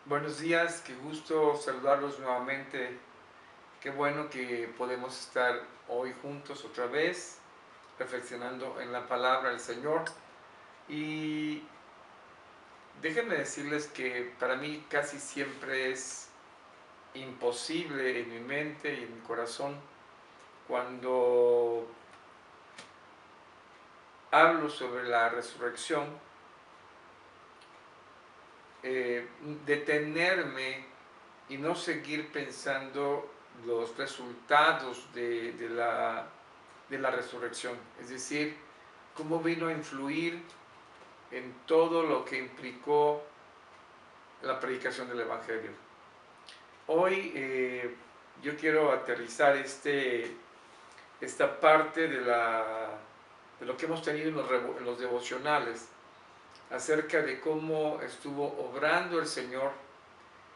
Buenos días, qué gusto saludarlos nuevamente. Qué bueno que podemos estar hoy juntos otra vez, reflexionando en la palabra del Señor. Y déjenme decirles que para mí casi siempre es imposible en mi mente y en mi corazón cuando hablo sobre la resurrección, eh, detenerme y no seguir pensando los resultados de la resurrección, es decir, cómo vino a influir en todo lo que implicó la predicación del Evangelio. Hoy yo quiero aterrizar esta parte de lo que hemos tenido en los devocionales acerca de cómo estuvo obrando el Señor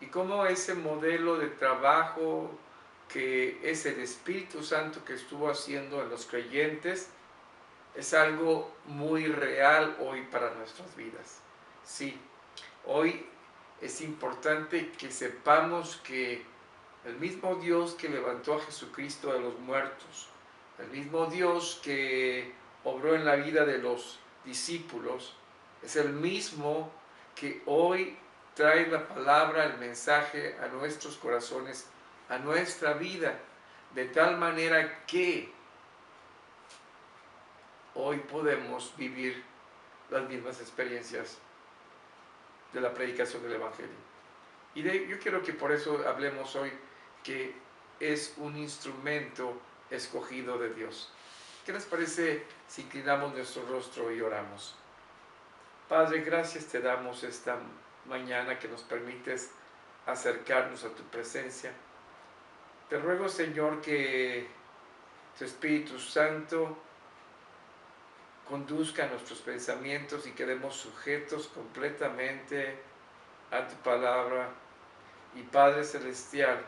y cómo ese modelo de trabajo que es el Espíritu Santo que estuvo haciendo en los creyentes es algo muy real hoy para nuestras vidas. Sí, hoy es importante que sepamos que el mismo Dios que levantó a Jesucristo de los muertos, el mismo Dios que obró en la vida de los discípulos, es el mismo que hoy trae la palabra, el mensaje a nuestros corazones, a nuestra vida, de tal manera que hoy podemos vivir las mismas experiencias de la predicación del Evangelio. Yo quiero que por eso hablemos hoy que es un instrumento escogido de Dios. ¿Qué les parece si inclinamos nuestro rostro y oramos? Padre, gracias te damos esta mañana que nos permites acercarnos a tu presencia. Te ruego, Señor, que tu Espíritu Santo conduzca nuestros pensamientos y quedemos sujetos completamente a tu palabra. Y Padre Celestial,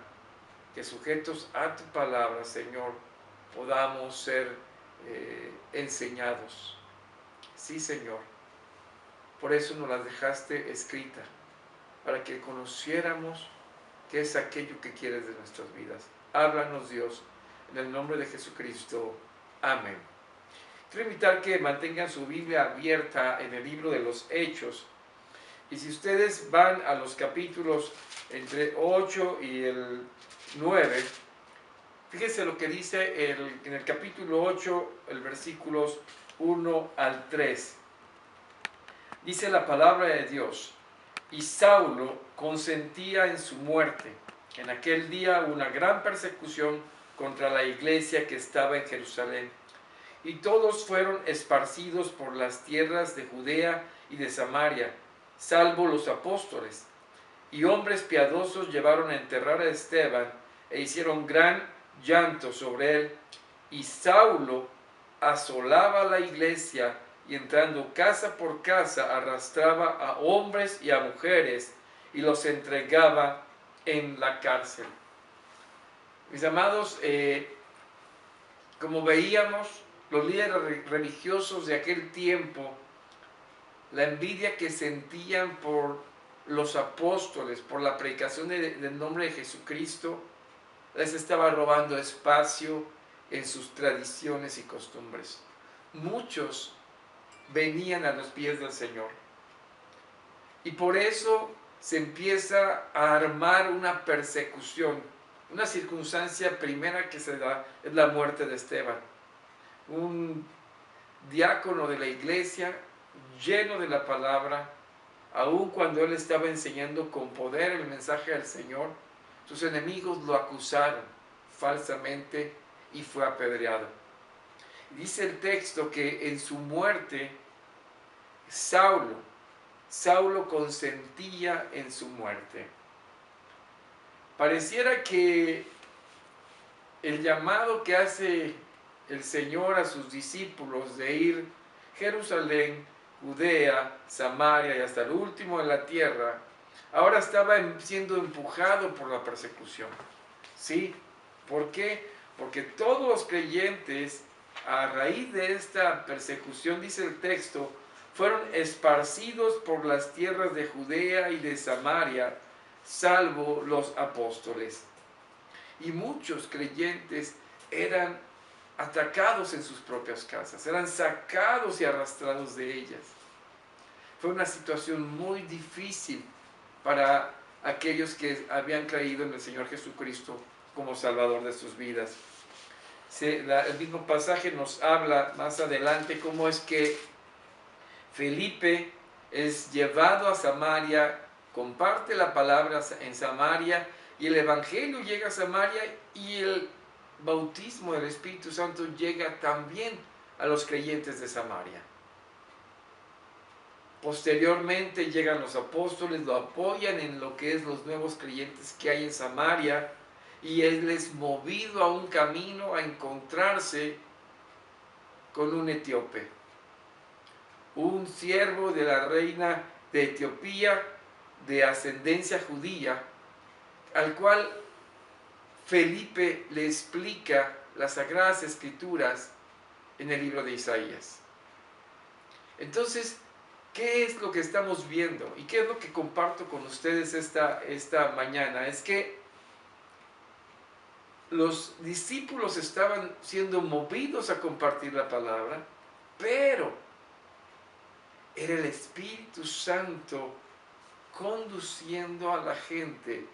que sujetos a tu palabra, Señor, podamos ser enseñados. Sí, Señor, por eso nos las dejaste escrita, para que conociéramos qué es aquello que quieres de nuestras vidas. Háblanos, Dios, en el nombre de Jesucristo. Amén. Quiero invitar que mantengan su Biblia abierta en el libro de los Hechos. Y si ustedes van a los capítulos entre 8 y el 9, fíjense lo que dice en el capítulo 8, el versículos 1 al 3. Dice la palabra de Dios: y Saulo consentía en su muerte. En aquel día hubo una gran persecución contra la iglesia que estaba en Jerusalén. Y todos fueron esparcidos por las tierras de Judea y de Samaria, salvo los apóstoles. Y hombres piadosos llevaron a enterrar a Esteban e hicieron gran llanto sobre él. Y Saulo asolaba la iglesia y entrando casa por casa arrastraba a hombres y a mujeres y los entregaba en la cárcel. Mis amados, como veíamos, los líderes religiosos de aquel tiempo, la envidia que sentían por los apóstoles, por la predicación del nombre de Jesucristo, les estaba robando espacio en sus tradiciones y costumbres. Muchos venían a los pies del Señor. Y por eso se empieza a armar una persecución. Una circunstancia primera que se da es la muerte de Esteban. Un diácono de la iglesia, lleno de la palabra, aun cuando él estaba enseñando con poder el mensaje del Señor, sus enemigos lo acusaron falsamente y fue apedreado. Dice el texto que en su muerte Saulo consentía en su muerte. Pareciera que el llamado que hace el Señor a sus discípulos de ir a Jerusalén, Judea, Samaria y hasta el último de la tierra, ahora estaba siendo empujado por la persecución. ¿Sí? ¿Por qué? Porque todos los creyentes, a raíz de esta persecución, dice el texto, fueron esparcidos por las tierras de Judea y de Samaria, salvo los apóstoles. Y muchos creyentes eran atacados en sus propias casas, eran sacados y arrastrados de ellas. Fue una situación muy difícil para aquellos que habían creído en el Señor Jesucristo como Salvador de sus vidas. El mismo pasaje nos habla más adelante cómo es que Felipe es llevado a Samaria, comparte la palabra en Samaria, y el Evangelio llega a Samaria, y el bautismo del Espíritu Santo llega también a los creyentes de Samaria. Posteriormente llegan los apóstoles, lo apoyan en lo que es los nuevos creyentes que hay en Samaria, y él es movido a un camino a encontrarse con un etíope, un siervo de la reina de Etiopía de ascendencia judía, al cual Felipe le explica las Sagradas Escrituras en el libro de Isaías. Entonces, ¿qué es lo que estamos viendo? ¿Y qué es lo que comparto con ustedes esta mañana? Es que los discípulos estaban siendo movidos a compartir la palabra, pero era el Espíritu Santo conduciendo a la gente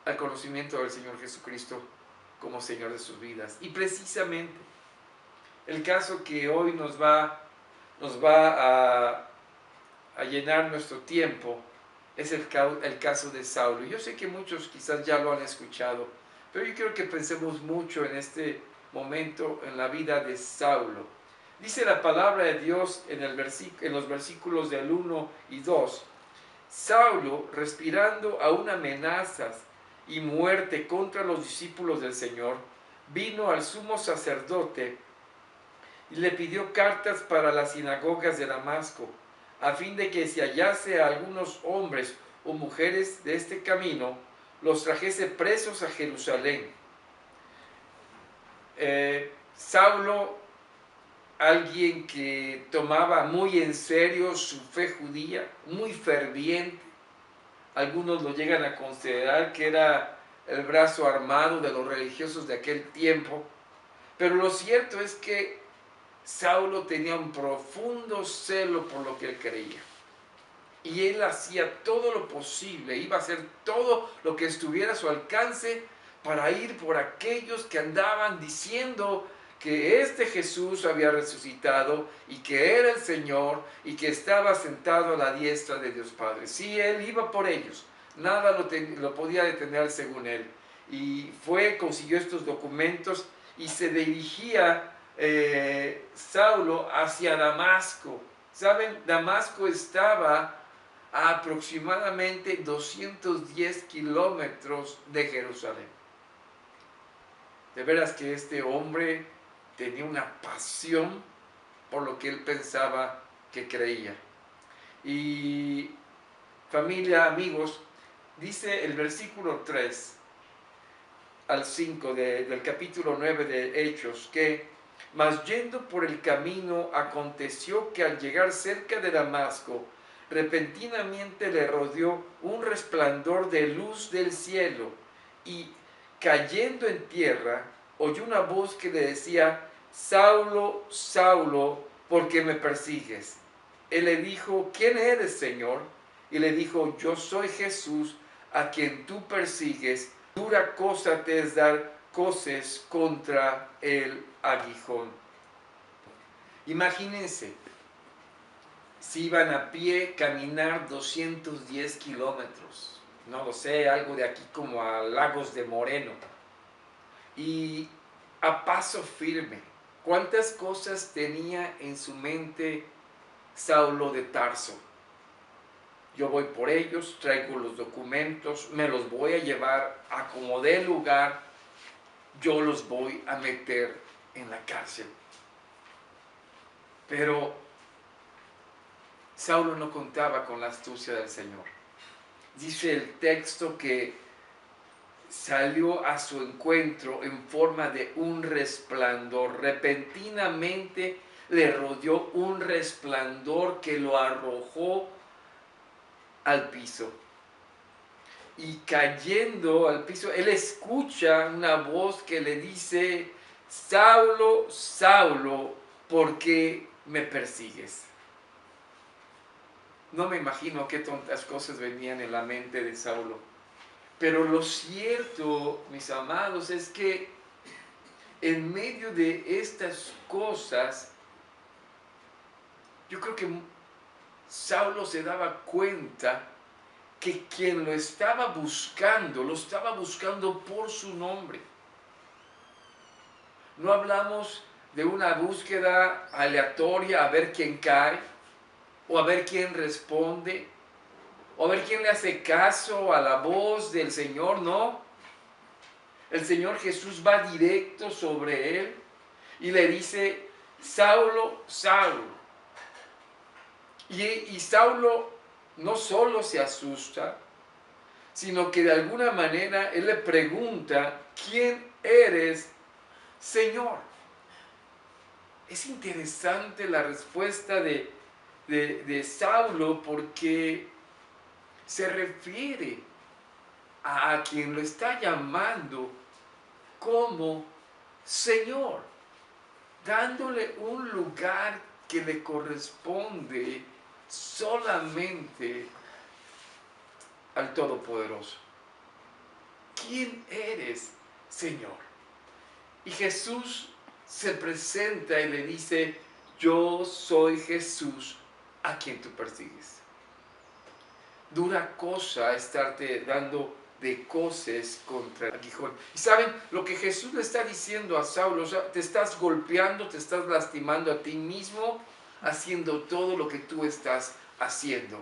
al conocimiento del Señor Jesucristo como Señor de sus vidas. Y precisamente el caso que hoy nos va a llenar nuestro tiempo es el caso de Saulo. Yo sé que muchos quizás ya lo han escuchado, pero yo quiero que pensemos mucho en este momento en la vida de Saulo. Dice la palabra de Dios en los versículos del 1 y 2. Saulo, respirando aún amenazas y muerte contra los discípulos del Señor, vino al sumo sacerdote y le pidió cartas para las sinagogas de Damasco, a fin de que si hallase a algunos hombres o mujeres de este camino, los trajese presos a Jerusalén. Saulo, alguien que tomaba muy en serio su fe judía, muy ferviente. Algunos lo llegan a considerar que era el brazo armado de los religiosos de aquel tiempo. Pero lo cierto es que Saulo tenía un profundo celo por lo que él creía. Y él hacía todo lo posible, iba a hacer todo lo que estuviera a su alcance para ir por aquellos que andaban diciendo que este Jesús había resucitado y que era el Señor y que estaba sentado a la diestra de Dios Padre. Sí, él iba por ellos, nada lo podía detener según él. Y consiguió estos documentos y se dirigía Saulo hacia Damasco. ¿Saben? Damasco estaba a aproximadamente 210 kilómetros de Jerusalén. De veras que este hombre tenía una pasión por lo que él pensaba que creía. Y familia, amigos, dice el versículo 3 al 5 del capítulo 9 de Hechos que: mas yendo por el camino, aconteció que al llegar cerca de Damasco, repentinamente le rodeó un resplandor de luz del cielo, y cayendo en tierra, oyó una voz que le decía: Saulo, Saulo, ¿por qué me persigues? Él le dijo: ¿quién eres, Señor? Y le dijo: yo soy Jesús, a quien tú persigues. Dura cosa te es dar coces contra el aguijón. Imagínense, si iban a pie, caminar 210 kilómetros, no lo sé, algo de aquí como a Lagos de Moreno, y a paso firme. ¿Cuántas cosas tenía en su mente Saulo de Tarso? Yo voy por ellos, traigo los documentos, me los voy a llevar a como dé lugar, yo los voy a meter en la cárcel. Pero Saulo no contaba con la astucia del Señor. Dice el texto que salió a su encuentro en forma de un resplandor. Repentinamente le rodeó un resplandor que lo arrojó al piso. y cayendo al piso, él escucha una voz que le dice, Saulo, Saulo, ¿por qué me persigues? No me imagino qué tontas cosas venían en la mente de Saulo. Pero lo cierto, mis amados, es que en medio de estas cosas, yo creo que Saulo se daba cuenta que quien lo estaba buscando por su nombre. No hablamos de una búsqueda aleatoria a ver quién cae, o a ver quién responde, o a ver quién le hace caso a la voz del Señor, no. El Señor Jesús va directo sobre él y le dice, Saulo, Saulo. Y Saulo no solo se asusta, sino que de alguna manera él le pregunta, ¿quién eres, Señor? Es interesante la respuesta de Saulo porque se refiere a quien lo está llamando como Señor, dándole un lugar que le corresponde solamente al Todopoderoso. ¿Quién eres, Señor? Y Jesús se presenta y le dice, yo soy Jesús a quien tú persigues. Dura cosa estarte dando de coces contra el aguijón. Y saben, lo que Jesús le está diciendo a Saulo, o sea, te estás golpeando, te estás lastimando a ti mismo, haciendo todo lo que tú estás haciendo.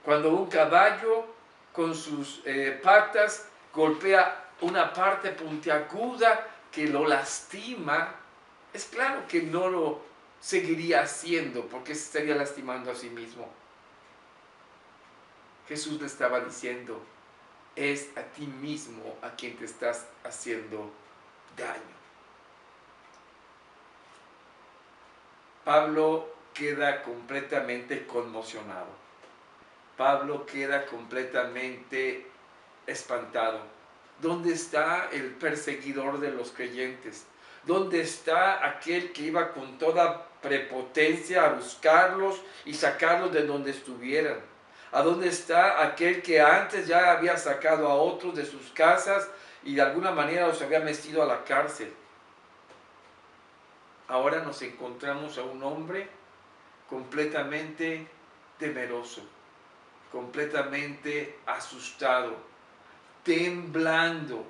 Cuando un caballo con sus patas golpea una parte puntiaguda que lo lastima, es claro que no lo seguiría haciendo porque se estaría lastimando a sí mismo. Jesús le estaba diciendo, es a ti mismo a quien te estás haciendo daño. Pablo queda completamente conmocionado. Pablo queda completamente espantado. ¿Dónde está el perseguidor de los creyentes? ¿Dónde está aquel que iba con toda prepotencia a buscarlos y sacarlos de donde estuvieran? ¿A dónde está aquel que antes ya había sacado a otros de sus casas y de alguna manera los había metido a la cárcel? Ahora nos encontramos a un hombre completamente temeroso, completamente asustado, temblando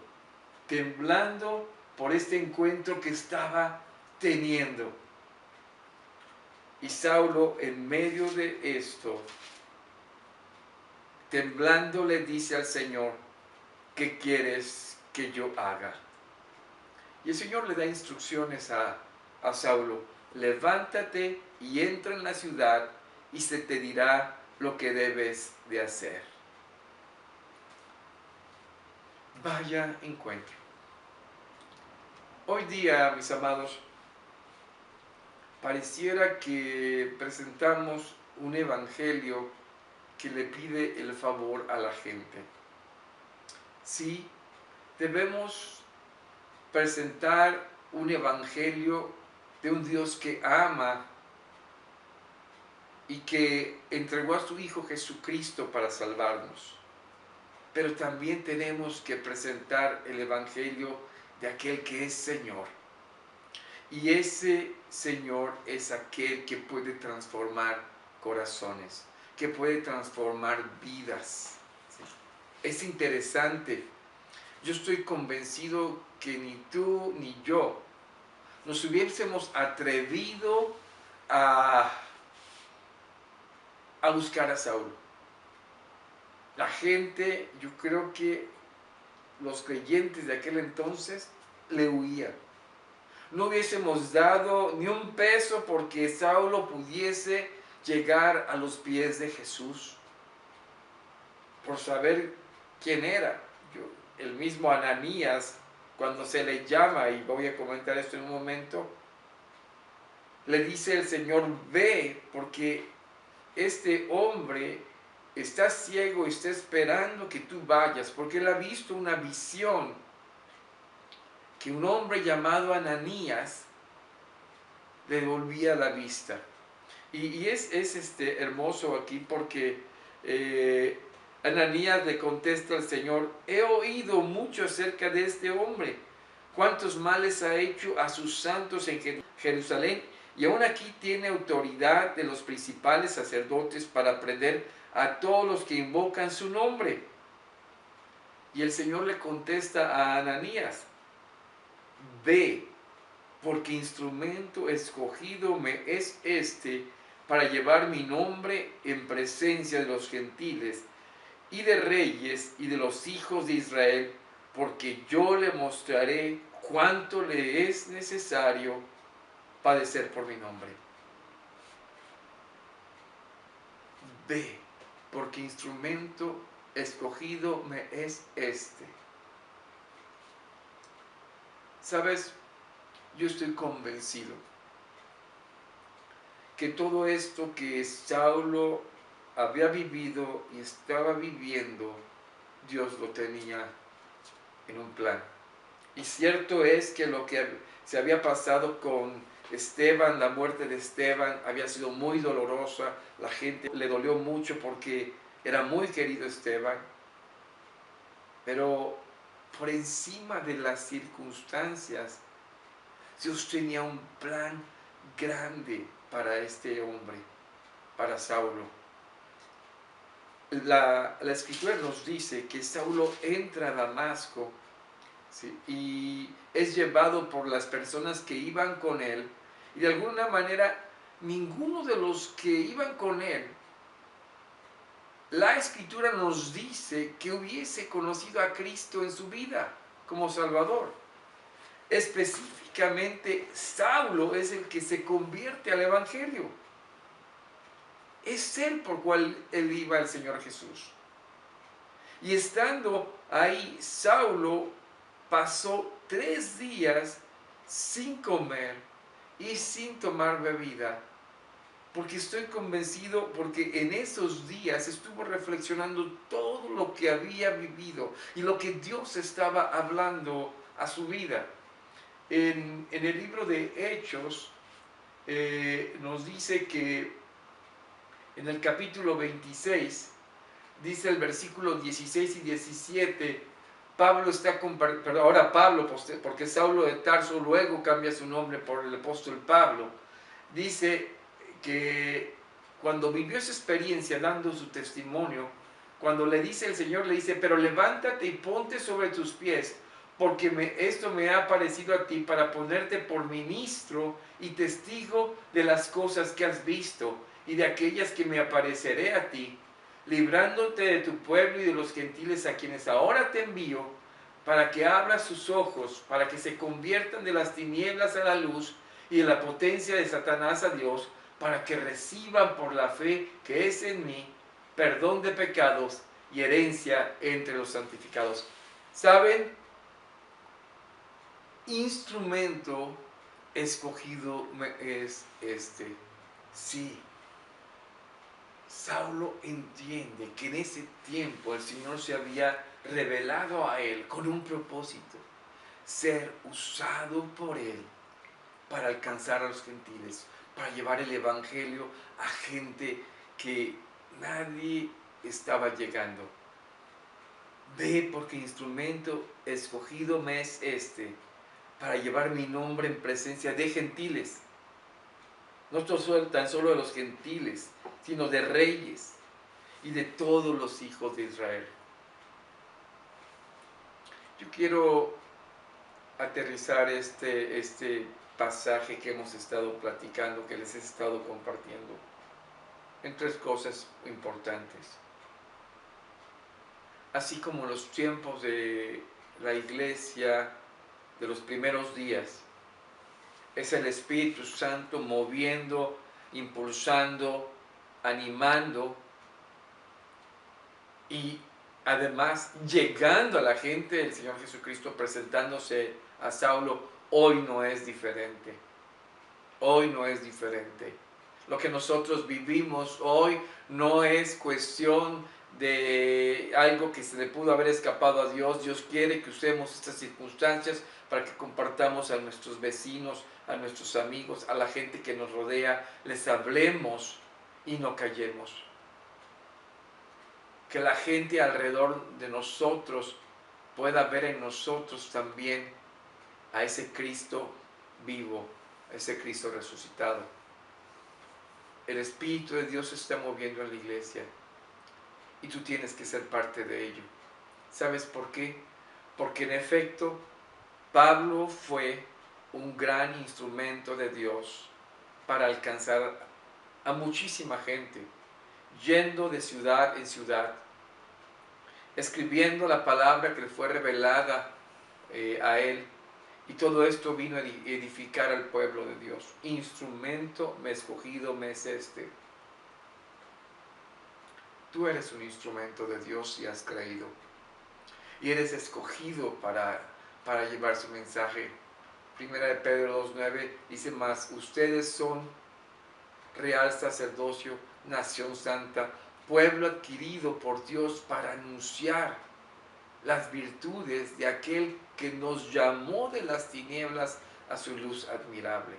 por este encuentro que estaba teniendo. Y Saulo, en medio de esto, temblando, le dice al Señor, ¿qué quieres que yo haga? Y el Señor le da instrucciones a Saulo, levántate y entra en la ciudad y se te dirá lo que debes de hacer. Vaya encuentro. Hoy día, mis amados, pareciera que presentamos un evangelio que le pide el favor a la gente. Sí, debemos presentar un evangelio de un Dios que ama y que entregó a su Hijo Jesucristo para salvarnos. Pero también tenemos que presentar el evangelio de aquel que es Señor. Y ese Señor es aquel que puede transformar corazones, que puede transformar vidas. Es interesante. Yo estoy convencido que ni tú ni yo nos hubiésemos atrevido a buscar a Saulo. La gente, yo creo que los creyentes de aquel entonces le huían. No hubiésemos dado ni un peso porque Saulo pudiese llegar a los pies de Jesús, por saber quién era. El mismo Ananías, cuando se le llama, y voy a comentar esto en un momento, le dice el Señor, ve, porque este hombre está ciego y está esperando que tú vayas, porque él ha visto una visión que un hombre llamado Ananías le devolvía la vista. Y es hermoso aquí porque Ananías le contesta al Señor: he oído mucho acerca de este hombre, cuántos males ha hecho a sus santos en Jerusalén, y aún aquí tiene autoridad de los principales sacerdotes para prender a todos los que invocan su nombre. Y el Señor le contesta a Ananías: ve, porque instrumento escogido me es para llevar mi nombre en presencia de los gentiles y de reyes y de los hijos de Israel, porque yo le mostraré cuánto le es necesario padecer por mi nombre. Ve, porque instrumento escogido me es ¿Sabes? Yo estoy convencido que todo esto que Saulo había vivido y estaba viviendo, Dios lo tenía en un plan. Y cierto es que lo que se había pasado con Esteban, la muerte de Esteban, había sido muy dolorosa. La gente le dolió mucho porque era muy querido Esteban. Pero por encima de las circunstancias, Dios tenía un plan grande para este hombre, para Saulo. La Escritura nos dice que Saulo entra a Damasco, ¿sí?, y es llevado por las personas que iban con él, y de alguna manera ninguno de los que iban con él, la Escritura nos dice que hubiese conocido a Cristo en su vida como Salvador. Específicamente, Saulo es el que se convierte al Evangelio. Es él por cual él iba al Señor Jesús. Y estando ahí, Saulo pasó 3 días sin comer y sin tomar bebida, porque estoy convencido, porque en esos días estuvo reflexionando todo lo que había vivido y lo que Dios estaba hablando a su vida. En el libro de Hechos nos dice que en el capítulo 26, dice el versículo 16 y 17, Pablo está compartiendo, ahora Pablo, porque Saulo de Tarso luego cambia su nombre por el apóstol Pablo, dice que cuando vivió esa experiencia dando su testimonio, cuando le dice el Señor, le dice: pero levántate y ponte sobre tus pies, porque esto me ha aparecido a ti para ponerte por ministro y testigo de las cosas que has visto y de aquellas que me apareceré a ti, librándote de tu pueblo y de los gentiles a quienes ahora te envío, para que abras sus ojos, para que se conviertan de las tinieblas a la luz y de la potencia de Satanás a Dios, para que reciban por la fe que es en mí perdón de pecados y herencia entre los santificados. ¿Saben? Instrumento escogido es Sí, Saulo entiende que en ese tiempo el Señor se había revelado a él con un propósito: ser usado por él para alcanzar a los gentiles, para llevar el evangelio a gente que nadie estaba llegando. Ve, porque instrumento escogido me es para llevar mi nombre en presencia de gentiles. No tan solo de los gentiles, sino de reyes y de todos los hijos de Israel. Yo quiero aterrizar este pasaje que hemos estado platicando, que les he estado compartiendo, en 3 cosas importantes. Así como los tiempos de la iglesia de los primeros días, es el Espíritu Santo moviendo, impulsando, animando y además llegando a la gente del Señor Jesucristo, presentándose a Saulo. Hoy no es diferente. Hoy no es diferente. Lo que nosotros vivimos hoy no es cuestión de algo que se le pudo haber escapado a Dios. Dios quiere que usemos estas circunstancias para que compartamos a nuestros vecinos, a nuestros amigos, a la gente que nos rodea, les hablemos y no callemos. Que la gente alrededor de nosotros pueda ver en nosotros también a ese Cristo vivo, a ese Cristo resucitado. El Espíritu de Dios se está moviendo en la iglesia y tú tienes que ser parte de ello. ¿Sabes por qué? Porque en efecto, Pablo fue un gran instrumento de Dios para alcanzar a muchísima gente, yendo de ciudad en ciudad, escribiendo la palabra que le fue revelada a él. Y todo esto vino a edificar al pueblo de Dios. Instrumento me escogido me es este. Tú eres un instrumento de Dios y has creído. Y eres escogido para llevar su mensaje. Primera de Pedro 2:9 dice más, ustedes son real sacerdocio, nación santa, pueblo adquirido por Dios para anunciar las virtudes de aquel que nos llamó de las tinieblas a su luz admirable.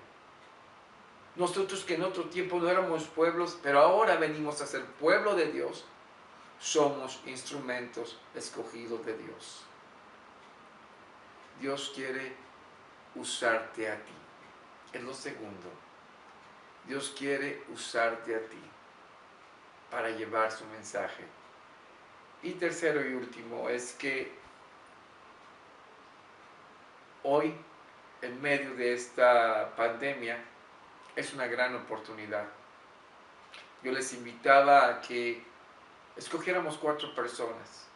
Nosotros que en otro tiempo no éramos pueblos, pero ahora venimos a ser pueblo de Dios, somos instrumentos escogidos de Dios. Dios quiere usarte a ti. Es lo segundo. Dios quiere usarte a ti para llevar su mensaje. Y tercero y último es que hoy, en medio de esta pandemia, es una gran oportunidad. Yo les invitaba a que escogiéramos 4 personas,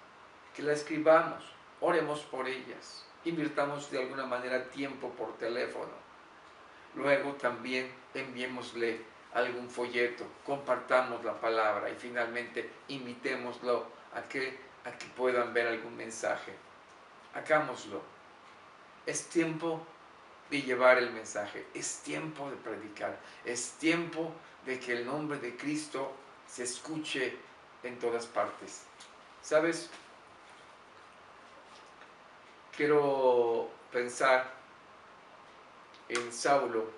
que la escribamos, oremos por ellas, invirtamos de alguna manera tiempo por teléfono. Luego también enviémosle algún folleto, compartamos la palabra y finalmente invitémoslo a que puedan ver algún mensaje. Hagámoslo. Es tiempo de llevar el mensaje, es tiempo de predicar, es tiempo de que el nombre de Cristo se escuche en todas partes. ¿Sabes? Quiero pensar en Saulo.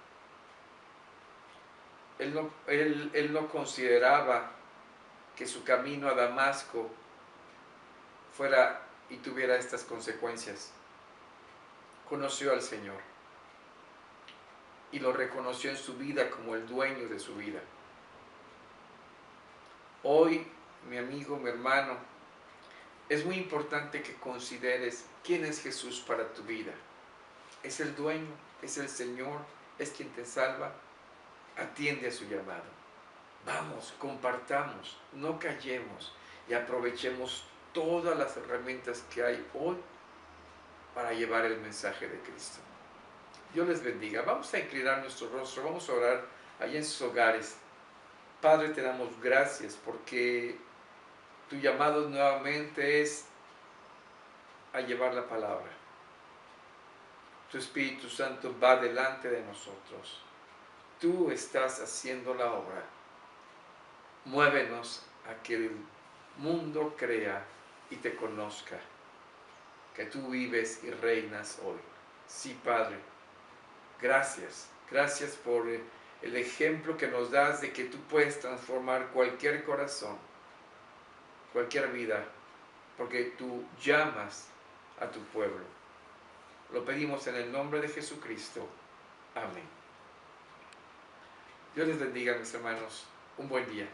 Él no consideraba que su camino a Damasco fuera y tuviera estas consecuencias. Conoció al Señor y lo reconoció en su vida como el dueño de su vida. Hoy, mi amigo, mi hermano, es muy importante que consideres quién es Jesús para tu vida. Es el dueño, es el Señor, es quien te salva. Atiende a su llamado. Vamos, compartamos, no callemos y aprovechemos todas las herramientas que hay hoy para llevar el mensaje de Cristo. Dios les bendiga. Vamos a inclinar nuestro rostro, vamos a orar allá en sus hogares. Padre, te damos gracias porque tu llamado nuevamente es a llevar la palabra. Tu Espíritu Santo va delante de nosotros. Tú estás haciendo la obra. Muévenos a que el mundo crea y te conozca, que tú vives y reinas hoy. Sí, Padre, gracias. Gracias por el ejemplo que nos das de que tú puedes transformar cualquier corazón, cualquier vida, porque tú llamas a tu pueblo. Lo pedimos en el nombre de Jesucristo. Amén. Dios les bendiga, mis hermanos. Un buen día.